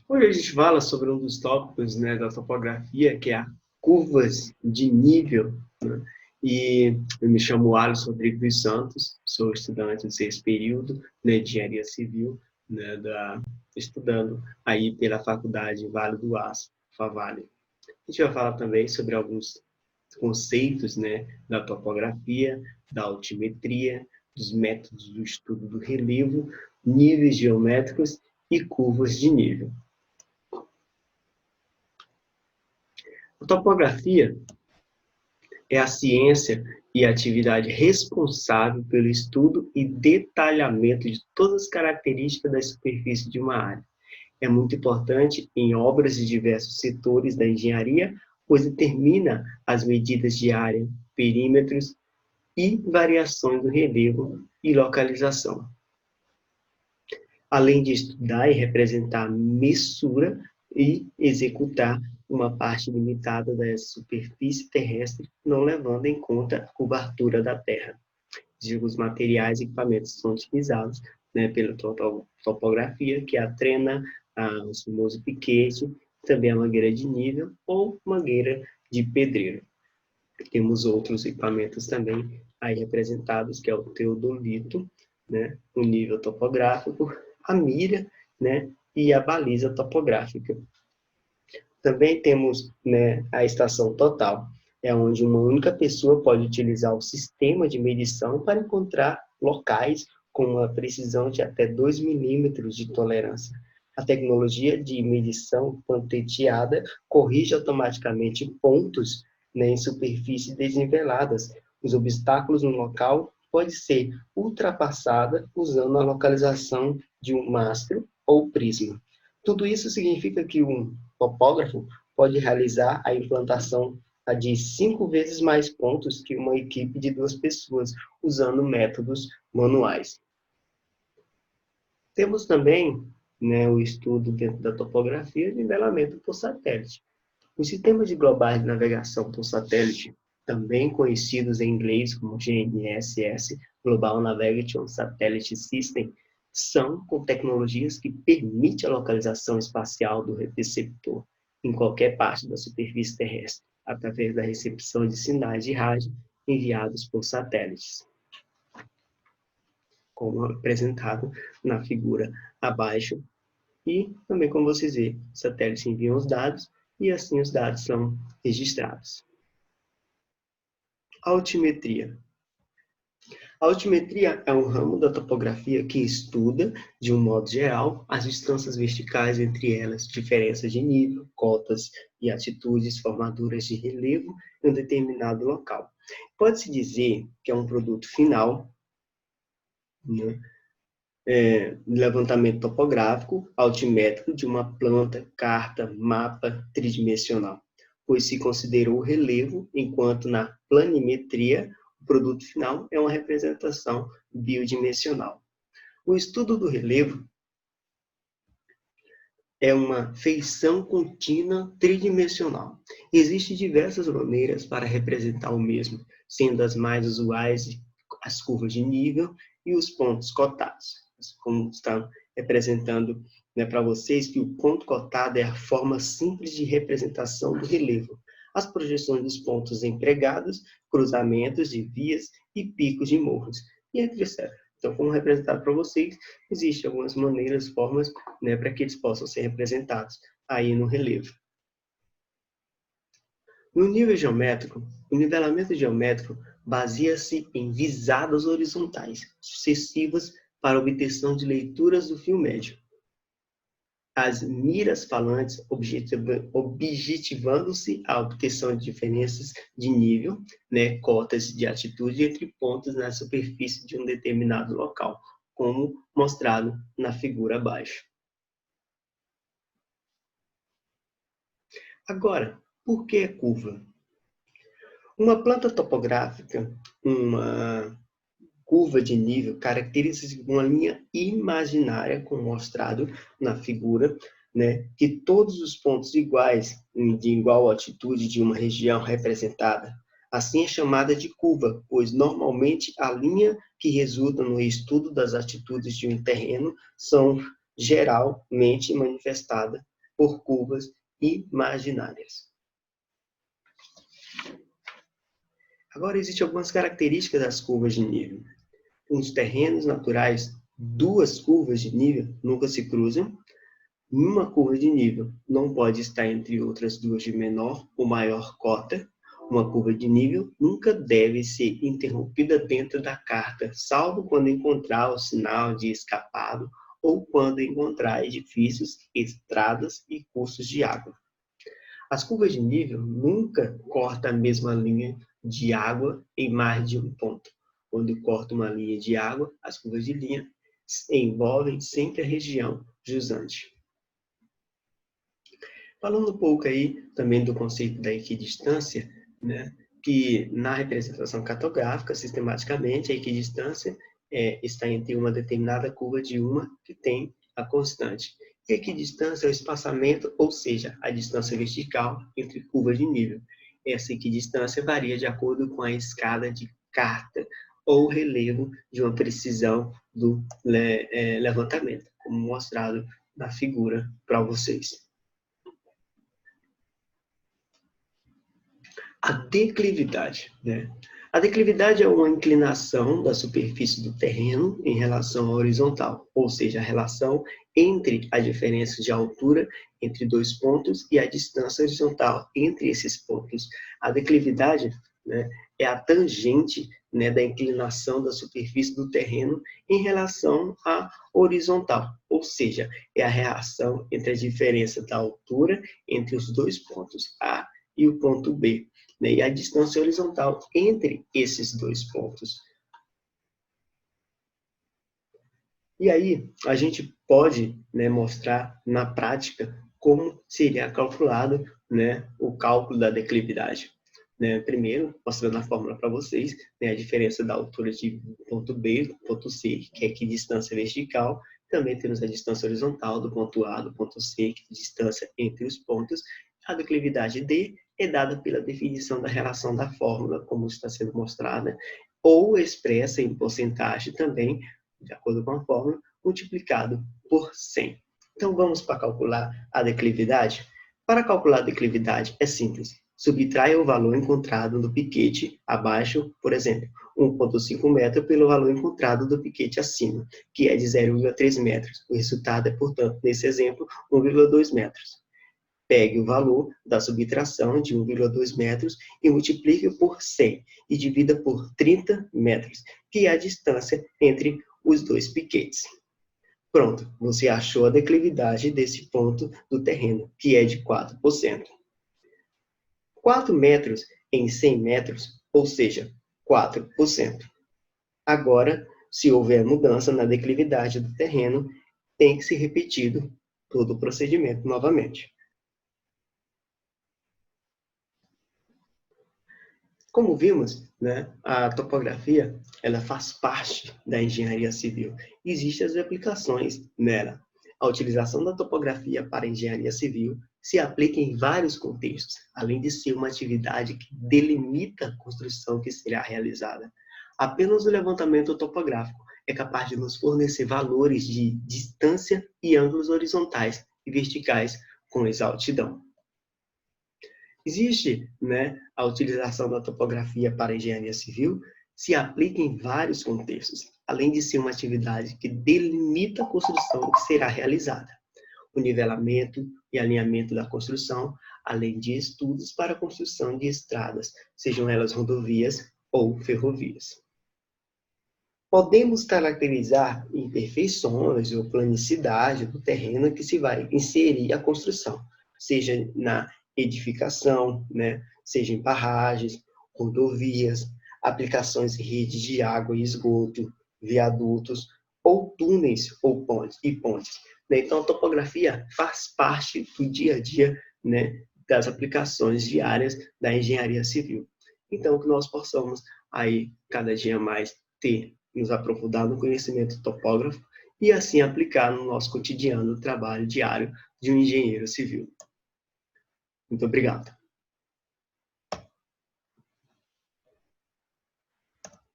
Hoje a gente fala sobre um dos tópicos, né, da topografia, que é a curvas de nível, né? E eu me chamo Alisson Rodrigues dos Santos, sou estudante do sexto período, né, de engenharia civil, né, estudando aí pela Faculdade Vale do Aço, Favale. A gente vai falar também sobre alguns conceitos, né, da topografia, da altimetria, dos métodos do estudo do relevo, níveis geométricos e curvas de nível. A topografia é a ciência e a atividade responsável pelo estudo e detalhamento de todas as características da superfície de uma área. É muito importante em obras de diversos setores da engenharia, pois determina as medidas de área, perímetros e variações do relevo e localização. Além de estudar e representar messura e executar uma parte limitada da superfície terrestre, não levando em conta a cobertura da Terra. Os materiais e equipamentos são utilizados, né, pela topografia, que é a trena, o famoso piquete, também a mangueira de nível ou mangueira de pedreiro. Temos outros equipamentos também aí representados, que é o teodolito, né, o nível topográfico, a mira, né, e a baliza topográfica. Também temos, né, a estação total, é onde uma única pessoa pode utilizar o sistema de medição para encontrar locais com uma precisão de até 2 milímetros de tolerância. A tecnologia de medição quanteteada corrige automaticamente pontos, né, em superfícies desniveladas. Os obstáculos no local podem ser ultrapassados usando a localização de um mastro ou prisma. Tudo isso significa que um topógrafo pode realizar a implantação de 5 vezes mais pontos que uma equipe de 2 pessoas, usando métodos manuais. Temos também, né, o estudo dentro da topografia de nivelamento por satélite. Os sistemas de globais de navegação por satélite, também conhecidos em inglês como GNSS, Global Navigation Satellite System, são com tecnologias que permitem a localização espacial do receptor em qualquer parte da superfície terrestre, através da recepção de sinais de rádio enviados por satélites, como apresentado na figura abaixo. E também, como vocês veem, os satélites enviam os dados e assim os dados são registrados. Altimetria. A altimetria é um ramo da topografia que estuda, de um modo geral, as distâncias verticais entre elas, diferenças de nível, cotas e atitudes formadoras de relevo em um determinado local. Pode-se dizer que é um produto final, né, levantamento topográfico, altimétrico de uma planta, carta, mapa tridimensional, pois se considerou o relevo, enquanto na planimetria o produto final é uma representação bidimensional. O estudo do relevo é uma feição contínua tridimensional. Existem diversas maneiras para representar o mesmo, sendo as mais usuais as curvas de nível e os pontos cotados. Como está representando, né, para vocês, que o ponto cotado é a forma simples de representação do relevo. As projeções dos pontos empregados, cruzamentos de vias e picos de morros, e etc. Então, como representado para vocês, existem algumas maneiras, formas, né, para que eles possam ser representados aí no relevo. No nível geométrico, o nivelamento geométrico baseia-se em visadas horizontais, sucessivas para obtenção de leituras do fio médio. As miras falantes, objetivando-se a obtenção de diferenças de nível, né, cotas de atitude entre pontos na superfície de um determinado local, como mostrado na figura abaixo. Agora, por que curva? Uma planta topográfica, uma curva de nível, caracteriza-se por uma linha imaginária, como mostrado na figura, né, que todos os pontos iguais, de igual altitude de uma região representada. Assim é chamada de curva, pois normalmente a linha que resulta no estudo das atitudes de um terreno são geralmente manifestada por curvas imaginárias. Agora, existem algumas características das curvas de nível. Nos terrenos naturais, duas curvas de nível nunca se cruzam. Uma curva de nível não pode estar entre outras duas de menor ou maior cota. Uma curva de nível nunca deve ser interrompida dentro da carta, salvo quando encontrar o sinal de escapado ou quando encontrar edifícios, estradas e cursos de água. As curvas de nível nunca cortam a mesma linha de água em mais de um ponto. Quando corta uma linha de água, as curvas de linha envolvem sempre a região jusante. Falando um pouco aí também do conceito da equidistância, né, que na representação cartográfica, sistematicamente, a equidistância está entre uma determinada curva de uma que tem a constante. E a equidistância é o espaçamento, ou seja, a distância vertical entre curvas de nível. Essa equidistância varia de acordo com a escala de carta ou relevo de uma precisão do levantamento, como mostrado na figura para vocês. A declividade, né? A declividade é uma inclinação da superfície do terreno em relação à horizontal, ou seja, a relação entre a diferença de altura entre dois pontos e a distância horizontal entre esses pontos. A declividade, né, é a tangente, né, da inclinação da superfície do terreno em relação à horizontal, ou seja, é a relação entre a diferença da altura entre os dois pontos A e o ponto B, né, e a distância horizontal entre esses dois pontos. E aí, a gente pode, né, mostrar na prática como seria calculado, né, o cálculo da declividade. Né, primeiro, mostrando a fórmula para vocês, né, a diferença da altura de ponto B do ponto C, que é aqui distância vertical. Também temos a distância horizontal do ponto A do ponto C, que é a distância entre os pontos. A declividade D é dada pela definição da relação da fórmula, como está sendo mostrada, ou expressa em porcentagem também, de acordo com a fórmula, multiplicado por 100. Então, vamos para calcular a declividade? Para calcular a declividade, é simples. Subtrai o valor encontrado no piquete abaixo, por exemplo, 1,5 metros pelo valor encontrado do piquete acima, que é de 0,3 metros. O resultado é, portanto, nesse exemplo, 1,2 metros. Pegue o valor da subtração de 1,2 metros e multiplique por 100 e divida por 30 metros, que é a distância entre os dois piquetes. Pronto, você achou a declividade desse ponto do terreno, que é de 4%. 4 metros em 100 metros, ou seja, 4%. Agora, se houver mudança na declividade do terreno, tem que ser repetido todo o procedimento novamente. Como vimos, né, a topografia ela faz parte da engenharia civil. Existem as aplicações nela. A utilização da topografia para a engenharia civil se aplica em vários contextos, além de ser uma atividade que delimita a construção que será realizada. Apenas o levantamento topográfico é capaz de nos fornecer valores de distância e ângulos horizontais e verticais com exatidão. Existe, né, a utilização da topografia para a engenharia civil, se aplica em vários contextos, além de ser uma atividade que delimita a construção que será realizada. O nivelamento e alinhamento da construção, além de estudos para a construção de estradas, sejam elas rodovias ou ferrovias. Podemos caracterizar imperfeições ou planicidade do terreno que se vai inserir a construção, seja na edificação, né, seja em barragens, rodovias, aplicações em redes de água e esgoto, viadutos, ou túneis ou pontes. Né? Então, a topografia faz parte do dia a dia, né, das aplicações diárias da engenharia civil. Então, que nós possamos aí, cada dia mais, nos aprofundar no conhecimento topógrafo e assim aplicar no nosso cotidiano trabalho diário de um engenheiro civil. Muito obrigado.